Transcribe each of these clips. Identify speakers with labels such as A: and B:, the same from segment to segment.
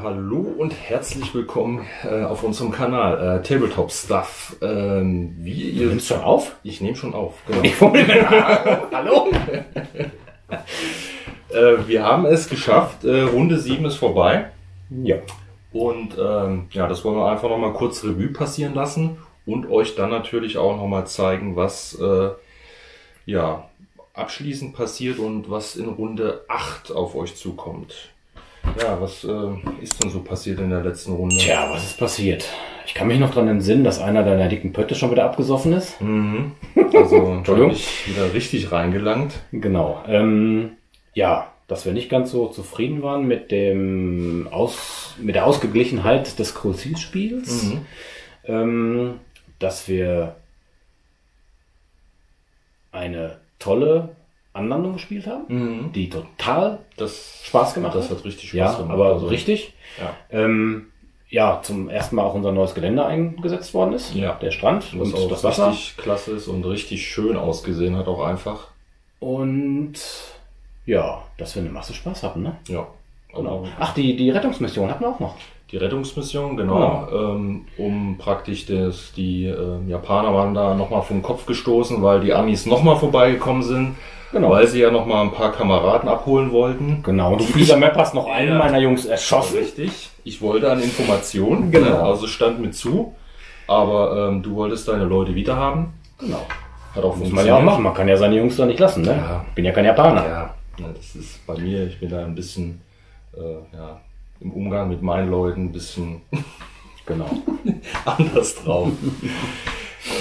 A: Ja, hallo und herzlich willkommen auf unserem Kanal Tabletop Stuff. Wie ihr
B: nimmst schon auf?
A: Ich nehme schon auf, genau.
B: Hallo?
A: Wir haben es geschafft, Runde 7 ist vorbei.
B: Ja.
A: Und ja, das wollen wir einfach nochmal kurz Revue passieren lassen und euch dann natürlich auch nochmal zeigen, was ja, abschließend passiert und was in Runde 8 auf euch zukommt. Ja, was ist denn so passiert in der letzten Runde?
B: Tja, was ist passiert? Ich kann mich noch daran entsinnen, dass einer deiner dicken Pötte schon wieder abgesoffen ist.
A: Mhm. Also,
B: Entschuldigung.
A: ich wieder richtig reingelangt.
B: Genau. Ja, dass wir nicht ganz so zufrieden waren mit der Ausgeglichenheit des Crucial-Spiels. Dass wir eine tolle Anlandung gespielt haben, die total Spaß gemacht hat.
A: Das hat richtig Spaß gemacht.
B: Aber also richtig.
A: Ja.
B: Ja, zum ersten Mal auch unser neues Gelände eingesetzt worden ist.
A: Ja.
B: Der Strand
A: Was
B: und
A: auch
B: das Wasser.
A: richtig klasse ist und richtig schön ausgesehen hat auch einfach.
B: Und ja, dass wir eine Masse Spaß hatten, ne?
A: Ja.
B: Genau. Ach, die Rettungsmission hatten wir auch noch.
A: Die Rettungsmission, genau. Um praktisch die Japaner waren da nochmal vom Kopf gestoßen, weil die Amis nochmal vorbeigekommen sind.
B: Genau.
A: Weil sie ja nochmal ein paar Kameraden abholen wollten.
B: Genau. Du dieser Map hast noch einen meiner Jungs erschossen.
A: Richtig. Ich wollte an Informationen.
B: Genau.
A: Also stand mir zu. Aber du wolltest deine Leute wiederhaben.
B: Genau.
A: Hat auch
B: Muss man ja auch machen. Man kann ja seine Jungs da nicht lassen, ne?
A: Ja.
B: Bin ja kein Japaner.
A: Ja, das ist bei mir. Ich bin da ein bisschen im Umgang mit meinen Leuten ein bisschen
B: Genau.
A: anders drauf.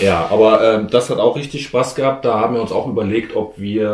A: Ja, aber das hat auch richtig Spaß gehabt. Da haben wir uns auch überlegt, ob wir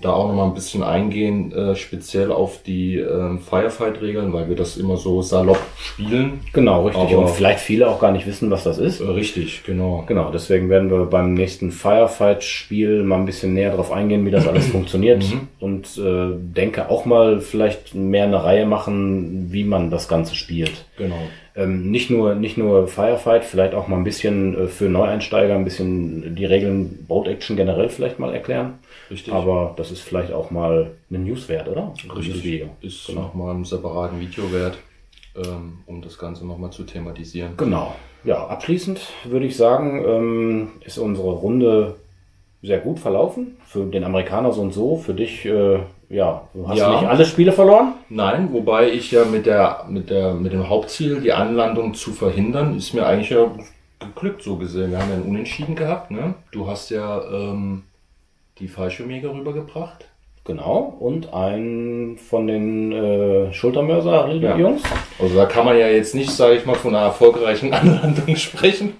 A: da auch noch mal ein bisschen eingehen, speziell auf die Firefight-Regeln, weil wir das immer so salopp spielen.
B: Genau, richtig.
A: Aber
B: und vielleicht viele auch gar nicht wissen, was das ist.
A: Richtig, genau.
B: Genau, deswegen werden wir beim nächsten Firefight-Spiel mal ein bisschen näher darauf eingehen, wie das alles funktioniert. Und denke auch mal vielleicht mehr eine Reihe machen, wie man das Ganze spielt.
A: Genau.
B: Nicht nur Firefight, vielleicht auch mal ein bisschen für Neueinsteiger, ein bisschen die Regeln Boat Action generell vielleicht mal erklären.
A: Richtig.
B: Aber das ist vielleicht auch mal eine News wert, oder?
A: Richtig.
B: Video.
A: Ist
B: Genau.
A: nochmal einen separaten Video wert, um das Ganze nochmal zu thematisieren.
B: Genau. Ja, abschließend würde ich sagen, ist unsere Runde sehr gut verlaufen. Für den Amerikaner so und so, für dich, du hast nicht alle Spiele verloren?
A: Nein, wobei ich ja mit dem Hauptziel, die Anlandung zu verhindern, ist mir eigentlich ja geglückt, so gesehen. Wir haben ja einen Unentschieden gehabt, ne? Du hast ja die Fallschirmjäger rübergebracht.
B: Genau, und einen von den Schultermörser-Jungs.
A: Also da kann man ja jetzt nicht, sage ich mal, von einer erfolgreichen Anlandung sprechen.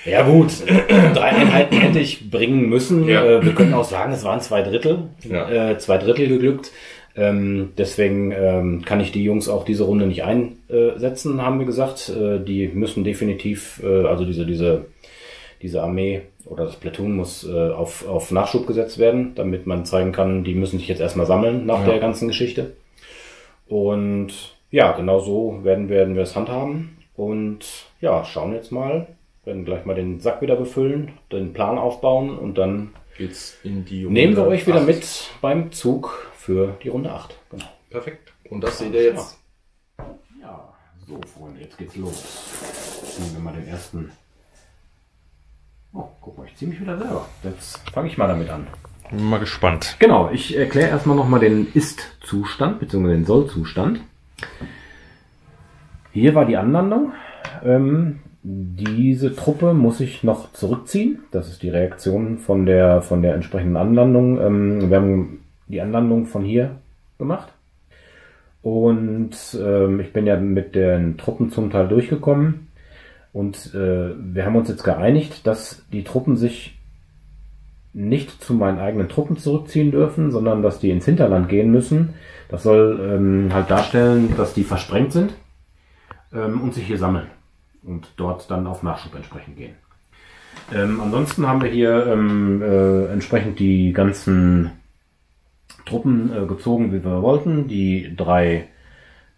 B: Ja gut, 3 Einheiten hätte ich bringen müssen.
A: Ja.
B: Wir können auch sagen, es waren 2 Drittel.
A: Ja.
B: 2 Drittel geglückt. Deswegen kann ich die Jungs auch diese Runde nicht einsetzen, haben wir gesagt. Die müssen definitiv, also diese Armee oder das Platoon muss auf Nachschub gesetzt werden, damit man zeigen kann, die müssen sich jetzt erstmal sammeln nach der ganzen Geschichte. Und ja, genau so werden wir es handhaben. Und ja, schauen jetzt mal. Werden gleich mal den Sack wieder befüllen, den Plan aufbauen und dann
A: geht's in die Runde
B: nehmen wir euch wieder
A: 8.
B: mit beim Zug für die Runde 8. Genau.
A: Perfekt. Und das seht ihr jetzt.
B: Ja, so Freunde, jetzt geht's los. Nehmen wir mal den ersten. Oh, guck mal, ich ziehe mich wieder selber. Jetzt fange ich mal damit an.
A: Bin mal gespannt.
B: Genau, ich erkläre erstmal nochmal den Ist-Zustand bzw. den Soll-Zustand. Hier war die Anlandung. Diese Truppe muss ich noch zurückziehen. Das ist die Reaktion von der entsprechenden Anlandung. Wir haben die Anlandung von hier gemacht. Und ich bin ja mit den Truppen zum Teil durchgekommen. Und wir haben uns jetzt geeinigt, dass die Truppen sich nicht zu meinen eigenen Truppen zurückziehen dürfen, sondern dass die ins Hinterland gehen müssen. Das soll halt darstellen, dass die versprengt sind und sich hier sammeln. Und dort dann auf Nachschub entsprechend gehen. Ansonsten haben wir hier entsprechend die ganzen Truppen gezogen, wie wir wollten. Die 3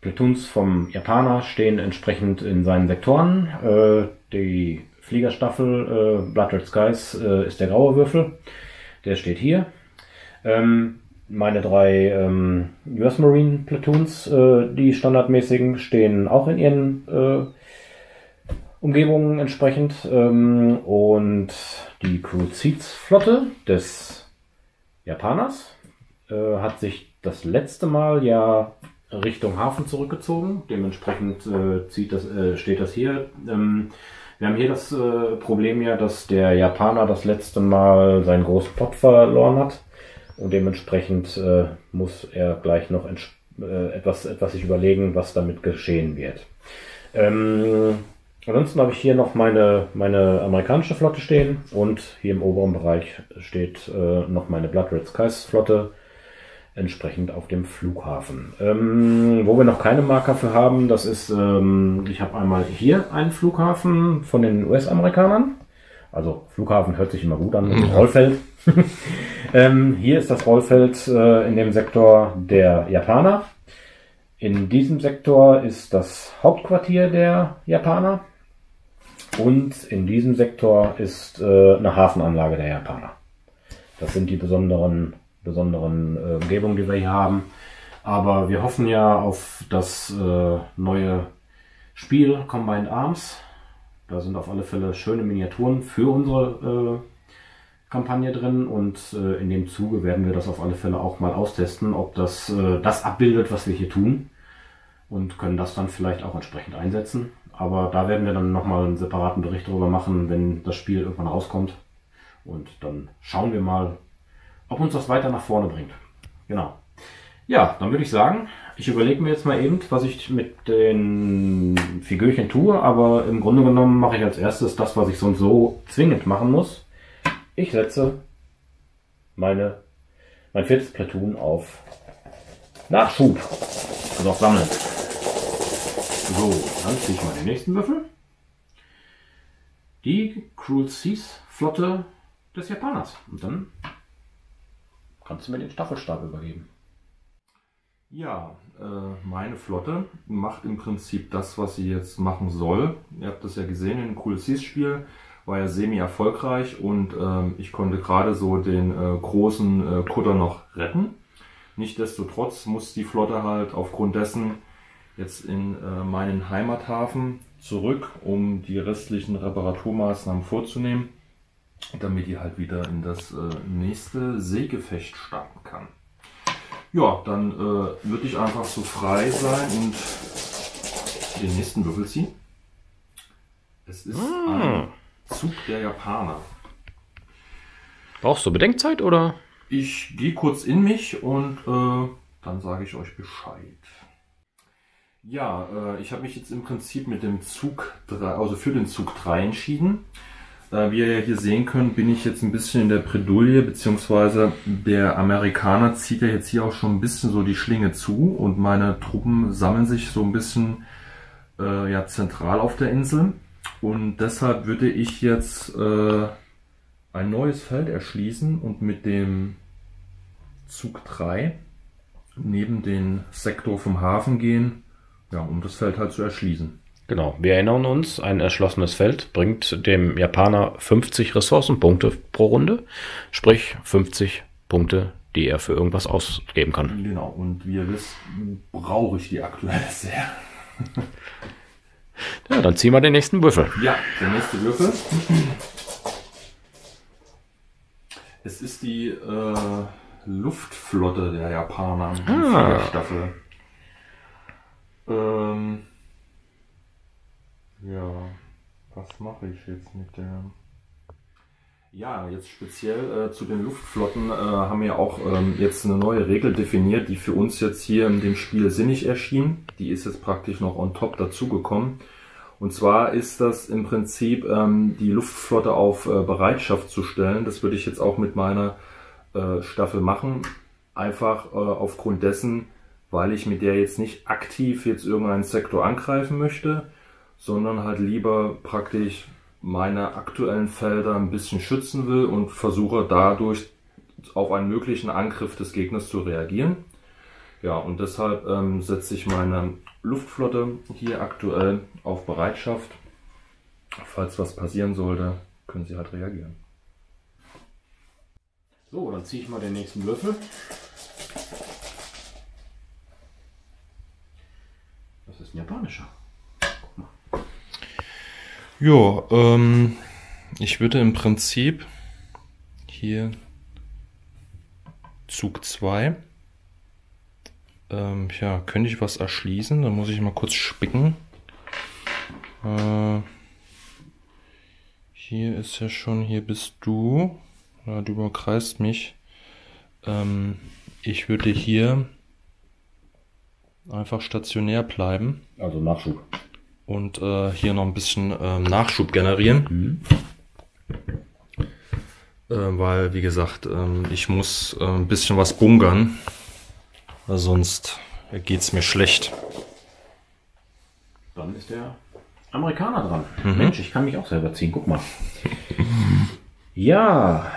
B: Platoons vom Japaner stehen entsprechend in seinen Sektoren. Die Fliegerstaffel Blood Red Skies ist der graue Würfel. Der steht hier. Meine 3 US Marine Platoons, die standardmäßigen, stehen auch in ihren Umgebungen entsprechend. Und die Crude Seeds Flotte des Japaners hat sich das letzte Mal ja Richtung Hafen zurückgezogen. Dementsprechend steht das hier. Wir haben hier das Problem ja, dass der Japaner das letzte Mal seinen großen Plot verloren hat. Und dementsprechend muss er gleich noch etwas sich überlegen, was damit geschehen wird. Ansonsten habe ich hier noch meine amerikanische Flotte stehen und hier im oberen Bereich steht noch meine Blood Red Skies Flotte entsprechend auf dem Flughafen. Wo wir noch keine Marker für haben, das ist, ich habe einmal hier einen Flughafen von den US-Amerikanern. Also Flughafen hört sich immer gut an, Rollfeld. Hier ist das Rollfeld in dem Sektor der Japaner. In diesem Sektor ist das Hauptquartier der Japaner. Und in diesem Sektor ist eine Hafenanlage der Japaner. Das sind die besonderen Umgebungen, die wir hier haben. Aber wir hoffen ja auf das neue Spiel Combined Arms. Da sind auf alle Fälle schöne Miniaturen für unsere Kampagne drin. Und in dem Zuge werden wir das auf alle Fälle auch mal austesten, ob das abbildet, was wir hier tun. Und können das dann vielleicht auch entsprechend einsetzen. Aber da werden wir dann nochmal einen separaten Bericht darüber machen, wenn das Spiel irgendwann rauskommt. Und dann schauen wir mal, ob uns das weiter nach vorne bringt. Genau. Ja, dann würde ich sagen, ich überlege mir jetzt mal eben, was ich mit den Figürchen tue. Aber im Grunde genommen mache ich als erstes das, was ich sonst so zwingend machen muss. Ich setze mein 4. Platoon auf Nachschub. Also auf Sammeln. So, dann ziehe ich mal den nächsten Würfel. Die Cruel Seas Flotte des Japaners. Und dann kannst du mir den Staffelstab übergeben.
A: Ja, meine Flotte macht im Prinzip das, was sie jetzt machen soll. Ihr habt das ja gesehen in dem Cruel Seas Spiel. War ja semi-erfolgreich und ich konnte gerade so den großen Kutter noch retten. Nichtsdestotrotz muss die Flotte halt aufgrund dessen jetzt in meinen Heimathafen zurück, um die restlichen Reparaturmaßnahmen vorzunehmen, damit die halt wieder in das nächste Seegefecht starten kann. Ja, dann würde ich einfach so frei sein und den nächsten Würfel ziehen. Es ist ein Zug der Japaner.
B: Brauchst du Bedenkzeit oder?
A: Ich gehe kurz in mich und dann sage ich euch Bescheid. Ja, ich habe mich jetzt im Prinzip mit dem Zug 3, also für den Zug 3 entschieden. Wie ihr ja hier sehen könnt, bin ich jetzt ein bisschen in der Bredouille, beziehungsweise der Amerikaner zieht ja jetzt hier auch schon ein bisschen so die Schlinge zu und meine Truppen sammeln sich so ein bisschen ja, zentral auf der Insel. Und deshalb würde ich jetzt ein neues Feld erschließen und mit dem Zug 3 neben den Sektor vom Hafen gehen, ja, um das Feld halt zu erschließen.
B: Genau, wir erinnern uns, ein erschlossenes Feld bringt dem Japaner 50 Ressourcenpunkte pro Runde, sprich 50 Punkte, die er für irgendwas ausgeben kann.
A: Genau, und wie ihr wisst, brauche ich die aktuell sehr.
B: Ja, dann ziehen wir den nächsten Würfel.
A: Ja, der nächste Würfel. Es ist die Luftflotte der Japaner, die Fliegerstaffel. Ja, was mache ich jetzt mit der? Ja, jetzt speziell zu den Luftflotten haben wir auch jetzt eine neue Regel definiert, die für uns jetzt hier in dem Spiel sinnig erschien. Die ist jetzt praktisch noch on top dazugekommen. Und zwar ist das im Prinzip die Luftflotte auf Bereitschaft zu stellen. Das würde ich jetzt auch mit meiner Staffel machen. Einfach aufgrund dessen, weil ich mit der jetzt nicht aktiv jetzt irgendeinen Sektor angreifen möchte, sondern halt lieber praktisch meine aktuellen Felder ein bisschen schützen will und versuche dadurch auf einen möglichen Angriff des Gegners zu reagieren. Ja, und deshalb setze ich meine Luftflotte hier aktuell auf Bereitschaft. Falls was passieren sollte, können sie halt reagieren.
B: So, dann ziehe ich mal den nächsten Würfel. Das ist ein japanischer. Guck mal.
A: Ja, ich würde im Prinzip hier Zug 2. Ja, könnte ich was erschließen? Dann muss ich mal kurz spicken. Hier ist ja schon, hier bist du. Ja, du überkreist mich. Ich würde hier einfach stationär bleiben.
B: Also Nachschub.
A: Und hier noch ein bisschen Nachschub generieren. Weil, wie gesagt, ich muss ein bisschen was bunkern. Sonst geht es mir schlecht.
B: Dann ist der Amerikaner dran. Mensch, ich kann mich auch selber ziehen. Guck mal. Ja,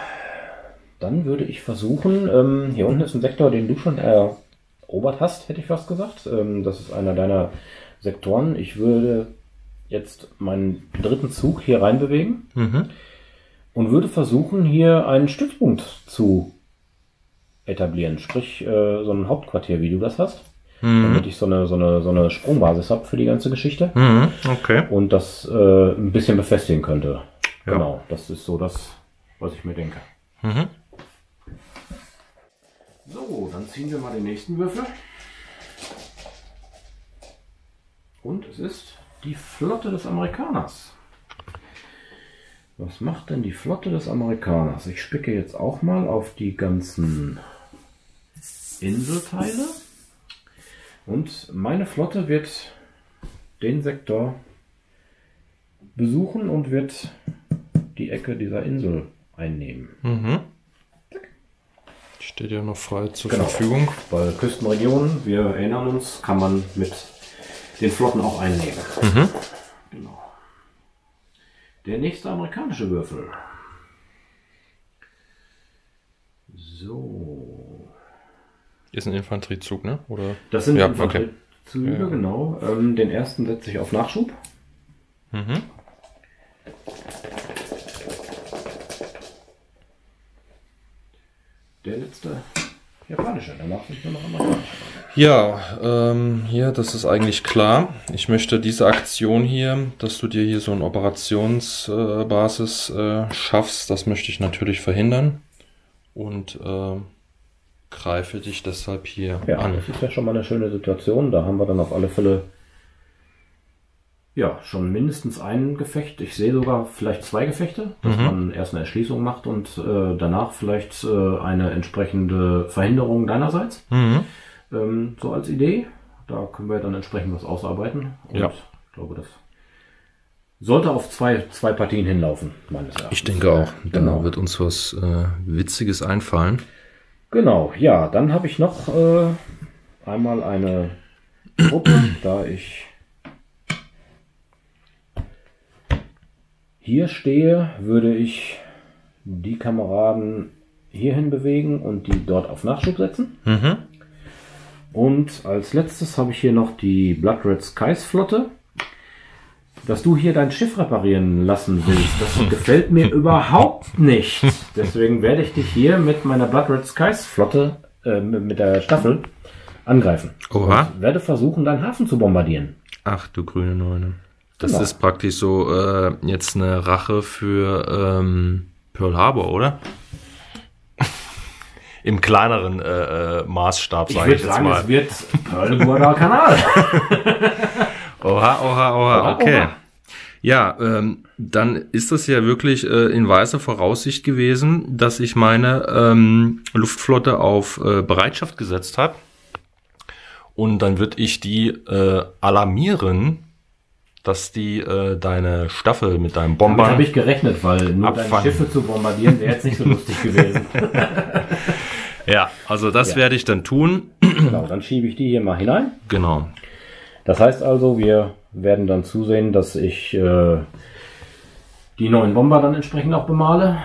B: dann würde ich versuchen, hier unten ist ein Sektor, den du schon erobert hast, hätte ich fast gesagt. Das ist einer deiner Sektoren. Ich würde jetzt meinen dritten Zug hier reinbewegen und würde versuchen, hier einen Stützpunkt zu etablieren. Sprich, so ein Hauptquartier, wie du das hast. Damit ich so eine Sprungbasis habe für die ganze Geschichte.
A: Okay.
B: Und das ein bisschen befestigen könnte.
A: Ja.
B: Genau, das ist so das, was ich mir denke. So, dann ziehen wir mal den nächsten Würfel. Und es ist die Flotte des Amerikaners. Was macht denn die Flotte des Amerikaners? Ich spicke jetzt auch mal auf die ganzen Inselteile. Und meine Flotte wird den Sektor besuchen und wird die Ecke dieser Insel einnehmen.
A: Steht ja noch frei zur Verfügung.
B: Weil Küstenregionen, wir erinnern uns, kann man mit den Flotten auch einnehmen. Genau. Der nächste amerikanische Würfel. So.
A: Ist ein Infanteriezug, ne? Oder?
B: Das sind
A: ja,
B: Infanteriezüge,
A: Ja.
B: genau. Den ersten setze ich auf Nachschub. Der letzte japanische, danach sind nur noch amerikanische.
A: Ja, hier, das ist eigentlich klar. Ich möchte diese Aktion hier, dass du dir hier so eine Operationsbasis schaffst, das möchte ich natürlich verhindern und greife dich deshalb hier an.
B: Das ist ja schon mal eine schöne Situation. Da haben wir dann auf alle Fälle ja schon mindestens ein Gefecht. Ich sehe sogar vielleicht zwei Gefechte, dass man erst eine Erschließung macht und danach vielleicht eine entsprechende Verhinderung deinerseits. So als Idee. Da können wir dann entsprechend was ausarbeiten. Und
A: Ja.
B: ich glaube, das sollte auf zwei Partien hinlaufen, meines Erachtens.
A: Ich denke auch.
B: Genau.
A: Da wird uns was Witziges einfallen.
B: Genau, ja, dann habe ich noch einmal eine Gruppe, da ich hier stehe, würde ich die Kameraden hierhin bewegen und die dort auf Nachschub setzen. Und als letztes habe ich hier noch die Blood Red Skies Flotte. Dass du hier dein Schiff reparieren lassen willst, das gefällt mir überhaupt nicht. Deswegen werde ich dich hier mit meiner Blood Red Skies Flotte, mit der Staffel, angreifen.
A: Oha.
B: Und werde versuchen, deinen Hafen zu bombardieren.
A: Ach du grüne Neune. Das
B: Genau.
A: ist praktisch so jetzt eine Rache für Pearl Harbor, oder? Im kleineren Maßstab,
B: Ich
A: sage
B: würde
A: ich jetzt
B: sagen,
A: mal.
B: es wird Pearl Kanal.
A: Oha, okay.
B: Oha.
A: Ja, dann ist das ja wirklich in weiser Voraussicht gewesen, dass ich meine Luftflotte auf Bereitschaft gesetzt habe. Und dann würde ich die alarmieren, dass die deine Staffel mit deinem
B: Damit
A: Bomber...
B: habe ich gerechnet, weil nur deine
A: Abfangen.
B: Schiffe zu bombardieren wäre jetzt nicht so lustig gewesen.
A: Ja, also das
B: Ja.
A: werde ich dann tun.
B: Genau, dann schiebe ich die hier mal hinein.
A: Genau.
B: Das heißt also, wir werden dann zusehen, dass ich die neuen Bomber dann entsprechend auch bemale,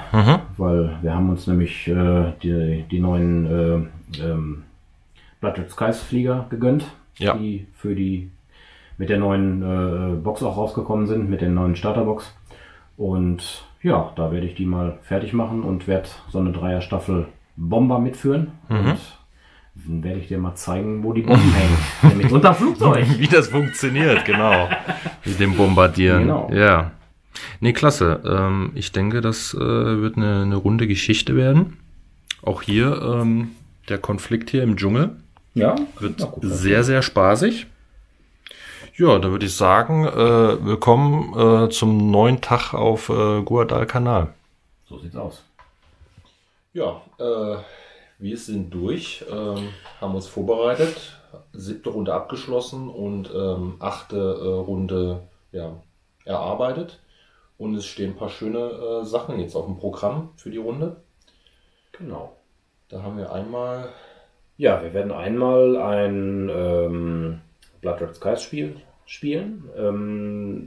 B: weil wir haben uns nämlich die neuen Blood Red Skies Flieger gegönnt,
A: Ja.
B: die mit der neuen Box auch rausgekommen sind, mit der neuen Starterbox. Und ja, da werde ich die mal fertig machen und werde so eine Dreierstaffel Bomber mitführen und Dann werde ich dir mal zeigen, wo die Bomben hängen. Nämlich unter Flugzeug.
A: Wie das funktioniert, genau. Mit dem Bombardieren.
B: Genau.
A: Ja. Nee, klasse. Ich denke, das wird eine runde Geschichte werden. Auch hier, der Konflikt hier im Dschungel wird sehr, sehr spaßig. Ja, dann würde ich sagen, willkommen zum neuen Tag auf Guadalcanal.
B: So sieht's aus.
A: Ja, wir sind durch, haben uns vorbereitet, 7. Runde abgeschlossen und 8. Runde erarbeitet. Und es stehen ein paar schöne Sachen jetzt auf dem Programm für die Runde.
B: Genau.
A: Da haben wir einmal...
B: Ja, wir werden einmal ein Blood Red Skies Spiel spielen,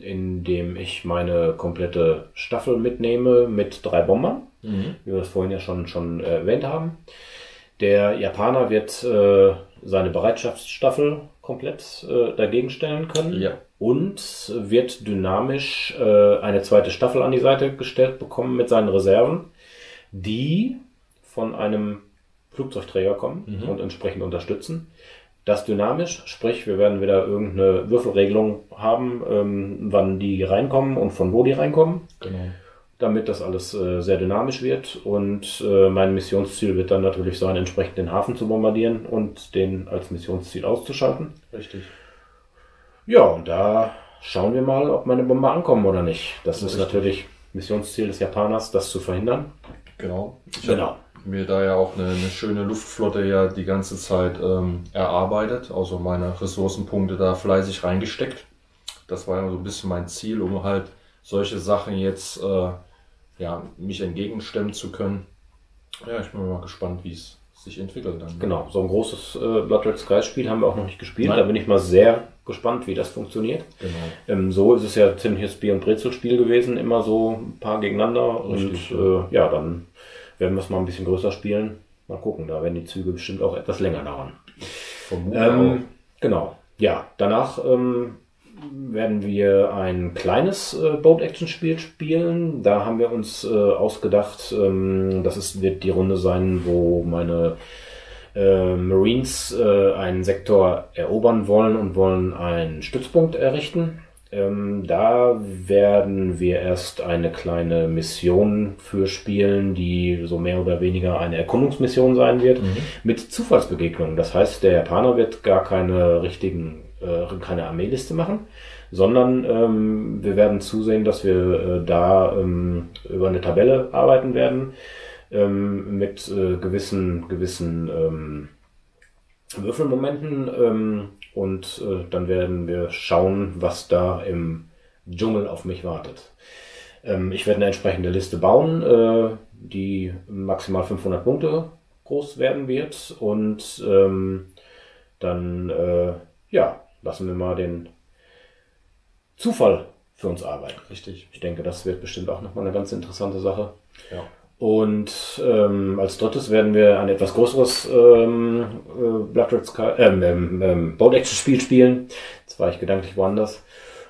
B: in dem ich meine komplette Staffel mitnehme mit 3 Bombern, wie wir das vorhin ja schon erwähnt haben. Der Japaner wird seine Bereitschaftsstaffel komplett dagegen stellen können und wird dynamisch eine zweite Staffel an die Seite gestellt bekommen mit seinen Reserven, die von einem Flugzeugträger kommen und entsprechend unterstützen. Das dynamisch, sprich wir werden wieder irgendeine Würfelregelung haben, wann die reinkommen und von wo die reinkommen.
A: Genau.
B: Damit das alles sehr dynamisch wird und mein Missionsziel wird dann natürlich sein, entsprechend den Hafen zu bombardieren und den als Missionsziel auszuschalten.
A: Richtig.
B: Ja, und da schauen wir mal, ob meine Bomber ankommen oder nicht. Das ist natürlich Missionsziel des Japaners, das zu verhindern.
A: Genau. Ich habe mir da ja auch eine schöne Luftflotte ja die ganze Zeit erarbeitet, also meine Ressourcenpunkte da fleißig reingesteckt. Das war ja so ein bisschen mein Ziel, um halt solche Sachen jetzt mich entgegenstemmen zu können. Ja, ich bin mal gespannt, wie es sich entwickelt dann.
B: Genau, so ein großes Blood Red Skies Spiel haben wir auch noch nicht gespielt.
A: Nein.
B: Da bin ich mal sehr gespannt, wie das funktioniert.
A: Genau.
B: So ist es ja ziemliches Bier- und Brezelspiel gewesen, immer so ein paar gegeneinander.
A: Richtig,
B: und dann werden wir es mal ein bisschen größer spielen. Mal gucken, da werden die Züge bestimmt auch etwas länger dauern. Genau. Ja, danach werden wir ein kleines Boat-Action-Spiel spielen. Da haben wir uns ausgedacht, wird die Runde sein, wo meine Marines einen Sektor erobern wollen und wollen einen Stützpunkt errichten. Da werden wir erst eine kleine Mission für spielen, die so mehr oder weniger eine Erkundungsmission sein wird, mit Zufallsbegegnungen. Das heißt, der Japaner wird gar keine keine Armeeliste machen, sondern wir werden zusehen, dass wir über eine Tabelle arbeiten werden, mit gewissen Würfelmomenten und dann werden wir schauen, was da im Dschungel auf mich wartet. Ich werde eine entsprechende Liste bauen, die maximal 500 Punkte groß werden wird und dann lassen wir mal den Zufall für uns arbeiten.
A: Richtig.
B: Ich denke, das wird bestimmt auch nochmal eine ganz interessante Sache.
A: Ja.
B: Und als drittes werden wir ein etwas größeres Blood Red Sky, Boat Action Spiel spielen. Jetzt war ich gedanklich woanders.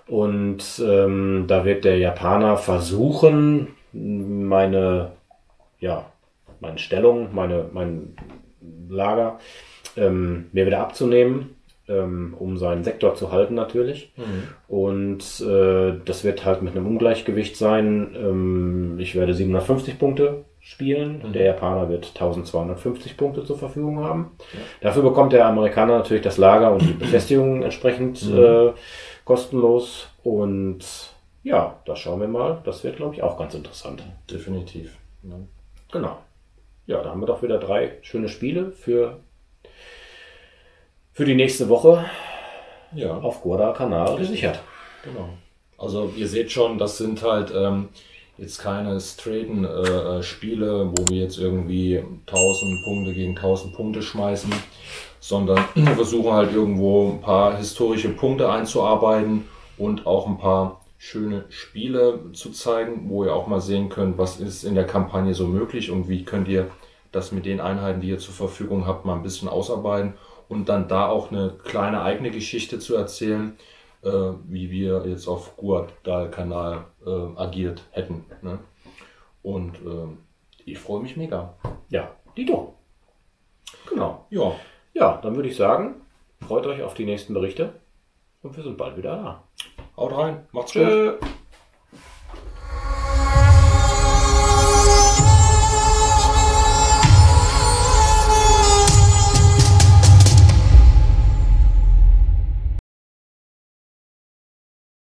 B: Und da wird der Japaner versuchen, meine Stellung, mein Lager mir wieder abzunehmen, um seinen Sektor zu halten natürlich. Und das wird halt mit einem Ungleichgewicht sein. Ich werde 750 Punkte spielen. Der Japaner wird 1250 Punkte zur Verfügung haben. Ja. Dafür bekommt der Amerikaner natürlich das Lager und die Befestigungen entsprechend kostenlos. Und ja, das schauen wir mal. Das wird, glaube ich, auch ganz interessant.
A: Definitiv. Ja.
B: Genau. Ja, da haben wir doch wieder 3 schöne Spiele für die nächste Woche auf Guadalcanal gesichert.
A: Genau. Also ihr seht schon, das sind halt jetzt keine straighten Spiele, wo wir jetzt irgendwie 1000 Punkte gegen 1000 Punkte schmeißen, sondern wir versuchen halt irgendwo ein paar historische Punkte einzuarbeiten und auch ein paar schöne Spiele zu zeigen, wo ihr auch mal sehen könnt, was ist in der Kampagne so möglich und wie könnt ihr das mit den Einheiten, die ihr zur Verfügung habt, mal ein bisschen ausarbeiten. Und dann da auch eine kleine eigene Geschichte zu erzählen, wie wir jetzt auf Guadalcanal agiert hätten. Ne? Und ich freue mich mega.
B: Ja, Dito. Genau.
A: Ja.
B: Ja, dann würde ich sagen, freut euch auf die nächsten Berichte und wir sind bald wieder da.
A: Haut rein, macht's gut.
B: Tschö.